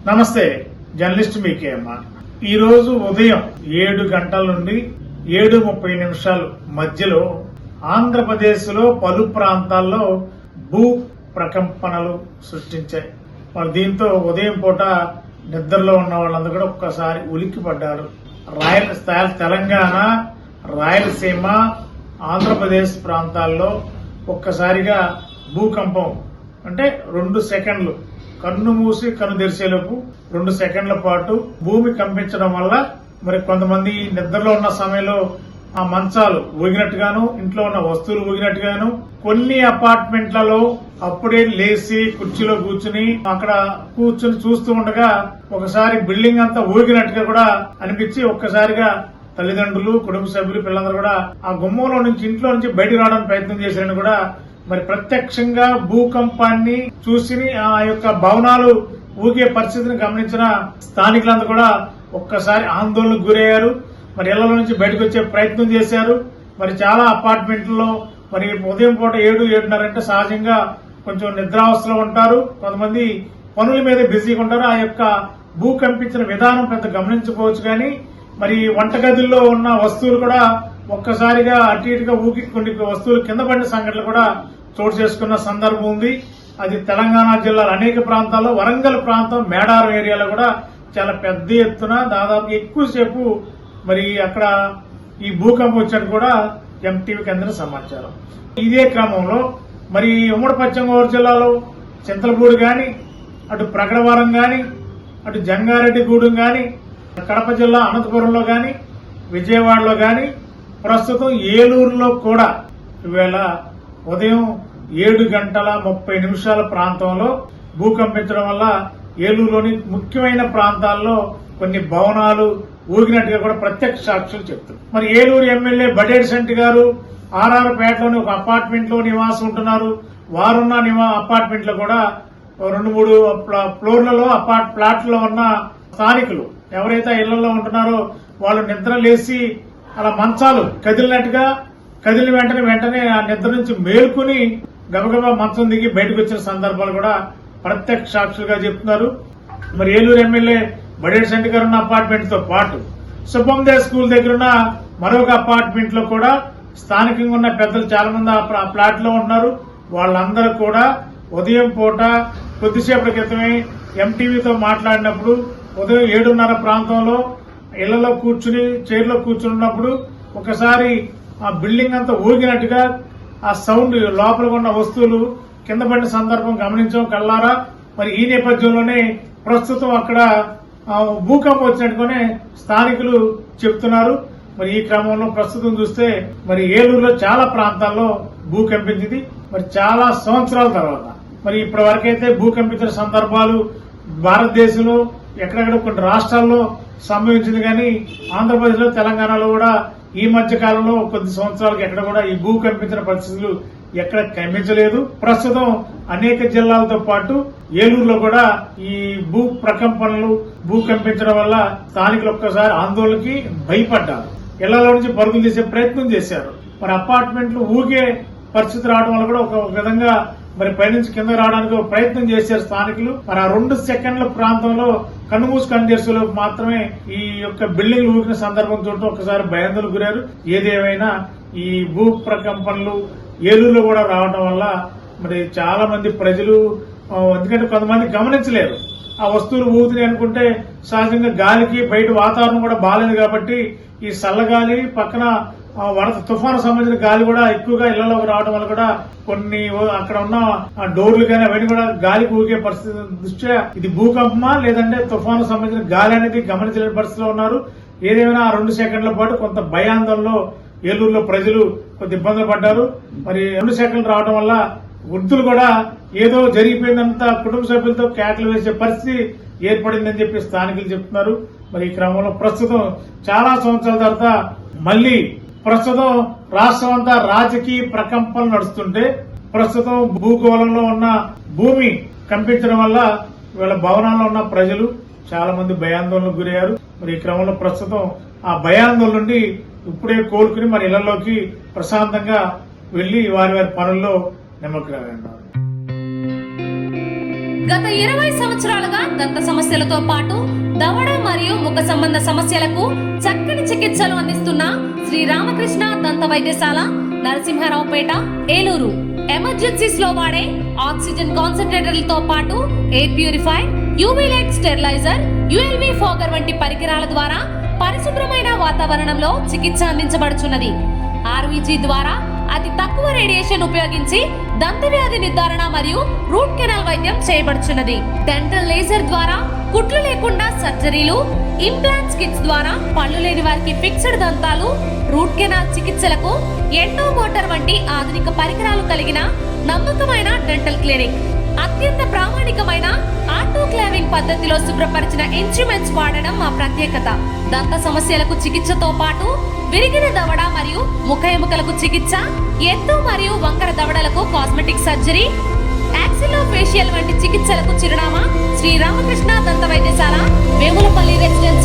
నమస్తే, జర్నలిస్ట్ మీకేమ్మ. ఈ రోజు ఉదయం 7 గంటల నుండి 7:30 మధ్యలో ఆంధ్రప్రదేశ్ లో పలు ప్రాంతాల్లో భూ ప్రకంపనలు సృష్టించాయి. మరి దీంతో ఉదయం పూట నిద్రలో ఉన్న వాళ్ళందరూ కూడా ఒక్కసారి ఉలిక్కి పడ్డారు. తెలంగాణ, రాయలసీమ, ఆంధ్రప్రదేశ్ ప్రాంతాల్లో ఒక్కసారిగా భూకంపం అంటే 2 సెకండ్లు, కన్ను మూసి కన్ను తెరిచేలోపు 2 సెకండ్ల పాటు భూమి కంపించడం వల్ల మరి కొంతమంది నిద్రలో ఉన్న సమయంలో ఆ మంచాలు ఊగినట్టుగాను, ఇంట్లో ఉన్న వస్తువులు ఊగినట్టుగాను, కొన్ని అపార్ట్మెంట్లలో అప్పుడే లేచి కుర్చీలో కూర్చుని అక్కడ కూర్చుని చూస్తూ ఉండగా ఒకసారి బిల్డింగ్ అంతా ఊగినట్టుగా కూడా అనిపించి ఒక్కసారిగా తల్లిదండ్రులు, కుటుంబ సభ్యులు, పిల్లలందరూ కూడా ఆ గుమ్మంలో నుంచి ఇంట్లో నుంచి బయటకు రావడానికి ప్రయత్నం చేశారని కూడా మరి ప్రత్యక్షంగా భూకంపాన్ని చూసి ఆ యొక్క భవనాలు ఊగే పరిస్థితిని గమనించిన స్థానికులందరూ కూడా ఒక్కసారి ఆందోళనకు గురయ్యారు. మరి ఇళ్ల నుంచి బయటకు వచ్చే ప్రయత్నం చేశారు. మరి చాలా అపార్ట్మెంట్లలో మరి ఉదయం పూట 7-7:30 అంటే సహజంగా కొంచెం నిద్రావస్థలో ఉంటారు. కొంతమంది పనుల మీద బిజీగా ఉంటారు. ఆ యొక్క భూకంపించిన విధానం పెద్ద గమనించుకోవచ్చు. కానీ మరి వంటగదుల్లో ఉన్న వస్తువులు కూడా ఒక్కసారిగా అటు ఇటుగా ఊగి కొన్ని వస్తువులు కింద పడిన సంఘటనలు కూడా చోటు చేసుకున్న సందర్భం ఉంది. అది తెలంగాణ జిల్లాలో అనేక ప్రాంతాల్లో, వరంగల్ ప్రాంతం మేడారం ఏరియాలో కూడా చాలా పెద్ద ఎత్తున దాదాపు ఎక్కువసేపు మరి అక్కడ ఈ భూకంపం వచ్చినట్టు కూడా ఎంటీవీకి అందిన సమాచారం. ఇదే క్రమంలో మరి ఉమ్మడి పశ్చిమ గోదావరి జిల్లాలో చింతలపూడి గాని, అటు ప్రగడవరం గాని, అటు జంగారెడ్డిగూడెం గాని, కడప జిల్లా అనంతపురంలో గాని, విజయవాడలో గాని, ప్రస్తుతం ఏలూరులో కూడా ఈవేళ ఉదయం 7:30 ప్రాంతంలో భూకంపించడం వల్ల ఏలూరులోని ముఖ్యమైన ప్రాంతాల్లో కొన్ని భవనాలు ఊగినట్టుగా కూడా ప్రత్యక్ష సాక్షులు చెప్తారు. మరి ఏలూరు ఎమ్మెల్యే బడేడి సంటి గారు ఆర్ఆర్పేటలోని ఒక అపార్ట్మెంట్ లో నివాసం ఉంటున్నారు. వారున్న అపార్ట్మెంట్ లో కూడా 2-3 ఫ్లోర్లలో ఫ్లాట్లలో ఉన్న స్థానికులు ఎవరైతే ఇళ్లలో ఉంటున్నారో వాళ్ళు నిద్ర లేచి అలా మంచాలు కదిలిన వెంటనే ఆ నిద్ర నుంచి మేల్కొని గబగబా మంచం దిగి బయటకు వచ్చిన సందర్భాలు కూడా ప్రత్యక్ష సాక్షులుగా చెప్తున్నారు. మరి ఏలూరు ఎమ్మెల్యే బడేడి సంటి గారు ఉన్న అపార్ట్మెంట్ తో పాటు సుబ్బందేవ్ స్కూల్ దగ్గర ఉన్న మరొక అపార్ట్మెంట్ లో కూడా స్థానికంగా ఉన్న పెద్దలు చాలా మంది ఆ ఫ్లాట్ లో ఉన్నారు. వాళ్ళందరూ కూడా ఉదయం పూట కొద్దిసేపటి క్రితమే ఎంటీవీతో మాట్లాడినప్పుడు ఉదయం 7:30 ప్రాంతంలో ఇళ్లలో కూర్చుని చైర్లో కూర్చున్నప్పుడు ఒకసారి ఆ బిల్డింగ్ అంతా ఊగినట్టుగా ఆ సౌండ్ లోపల ఉన్న వస్తువులు కింద పడిన సందర్భం గమనించాం కళ్ళారా. మరి ఈ నేపథ్యంలోనే ప్రస్తుతం అక్కడ భూకంపం వచ్చినట్టుగానే స్థానికులు చెప్తున్నారు. మరి ఈ క్రమంలో ప్రస్తుతం చూస్తే మరి ఏలూరులో చాలా ప్రాంతాల్లో భూకంపించింది. మరి చాలా సంవత్సరాల తర్వాత మరి ఇప్పటి వరకైతే భూకంపించిన సందర్భాలు భారతదేశంలో ఎక్కడెక్కడ కొన్ని రాష్ట్రాల్లో సంభవించింది. కానీ ఆంధ్రప్రదేశ్ లో, తెలంగాణలో కూడా ఈ మధ్య కాలంలో కొద్ది సంవత్సరాలకు ఎక్కడ కూడా ఈ భూకంపించిన పరిస్థితులు ఎక్కడ కనిపించలేదు. ప్రస్తుతం అనేక జిల్లాలతో పాటు ఏలూరులో కూడా ఈ భూ ప్రకంపనలు భూకంపించడం వల్ల స్థానికులు ఒక్కసారి ఆందోళనకి భయపడ్డారు. ఇళ్లలో నుంచి పరుగులు తీసే ప్రయత్నం చేశారు. మరి అపార్ట్మెంట్లు ఊగే పరిస్థితి రావడం వల్ల కూడా ఒక విధంగా మరి పైనుంచి కింద రావడానికి ప్రయత్నం చేశారు స్థానికులు. మరి ఆ 2 సెకండ్ల ప్రాంతంలో కన్నుమూసి కన్నేసేలోపు మాత్రమే ఈ యొక్క బిల్డింగ్లు ఊగిన సందర్భం చూడటం ఒకసారి భయాందోళనకు గురారు. ఏదేమైనా ఈ భూ ప్రకంపనలు ఏలూరులో కూడా రావడం వల్ల మరి చాలా మంది ప్రజలు, ఎందుకంటే కొంతమంది గమనించలేరు ఆ వస్తువులు ఊగుతున్నాయి అనుకుంటే సహజంగా గాలికి బయట వాతావరణం కూడా బాగాలేదు కాబట్టి ఈ చల్లగాలి పక్కన వరద తుఫాను సంబంధించిన గాలి కూడా ఎక్కువగా ఇళ్లలోకి రావడం వల్ల కూడా కొన్ని అక్కడ ఉన్న డోర్లు కానీ అవన్నీ కూడా గాలికి ఊగే పరిస్థితి దృష్ట్యా ఇది భూకంపమా లేదంటే తుఫాను సంబంధించిన గాలి అనేది గమనించలేని పరిస్థితిలో ఉన్నారు. ఏదేమైనా ఆ 2 సెకండ్ల పాటు కొంత భయాందోళనలో ఏలూరులో ప్రజలు కొంత ఇబ్బందులు పడ్డారు. మరి 2 సెకండ్లు రావడం వల్ల వృద్ధులు కూడా ఏదో జరిగిపోయిందంతా కుటుంబ సభ్యులతో కేకలు వేసే పరిస్థితి ఏర్పడిందని చెప్పి స్థానికులు చెప్తున్నారు. మరి ఈ క్రమంలో ప్రస్తుతం చాలా సంవత్సరాల తర్వాత మళ్లీ ప్రస్తుతం రాష్ట్రం అంతా రాజకీయ ప్రకంపనలు నడుస్తుంటే ప్రస్తుతం భూగోళంలో ఉన్న భూమి కంపించడం వల్ల వీళ్ళ భవనాల్లో ఉన్న ప్రజలు చాలా మంది భయాందోళనకు గురయ్యారు. మరి ఈ క్రమంలో ప్రస్తుతం ఆ భయాందోళన నుండి ఇప్పుడే కోలుకుని మరి ఇళ్లలోకి ప్రశాంతంగా వెళ్లి వారి వారి పనుల్లో నిమగ్నమై ఉన్నారు. గత 20 సంవత్సరాలుగా దంత సమస్యలతో పాటు దవడ మరియు ముఖ సంబంధ సమస్యలకు చక్కని చికిత్సలు అందిస్తున్న శ్రీ రామకృష్ణ దంత వైద్యశాల, నరసింహారావుపేట, ఏలూరు. ఎమర్జెన్సీస్ లో వాడే ఆక్సిజన్ కాన్సంట్రేటర్లతో పాటు air purifier, UV light steriliser, ULV fogger వంటి పరికరాల ద్వారా పరిశుభ్రమైన వాతావరణంలో చికిత్స అందించబడుచున్నది. ఆర్వీజీ ద్వారా అతి తక్కువ రేడియేషన్ ఉపయోగించి దంత వ్యాధి నిర్ధారణ మరియు రూట్ కెనాల్ వైద్యం చేయబడుచున్నది. డెంటల్ లేజర్ ద్వారా కుట్లు లేకుండా సర్జరీలు, ఇంప్లాంట్స్ కిట్స్ ద్వారా పళ్ళు లేని వారికి ఫిక్స్డ్ దంతాలు, రూట్ కెనాల్ చికిత్సలకు ఎండో మోటార్ వంటి ఆధునిక పరికరాలు కలిగిన నమ్మకమైన డెంటల్ క్లినిక్. అత్యంత ప్రామాణికమైన ఆటోక్లావింగ్ పద్ధతిలో శుభ్రపరిచిన ఇన్స్ట్రుమెంట్స్ వాడడం మా ప్రత్యేకత. దంత సమస్యలకు చికిత్సతో పాటు విరిగిన దవడ మరియు ముఖ ఎముకలకు చికిత్స, ఎత్తు మరియు వంకర దవడలకు కాస్మెటిక్ సర్జరీ, యాక్సిలోఫేషియల్ వంటి చికిత్సలకు చిరునామా శ్రీ రామకృష్ణ దంత వైద్యశాల, వేములపల్లి రెసిడెన్సీ.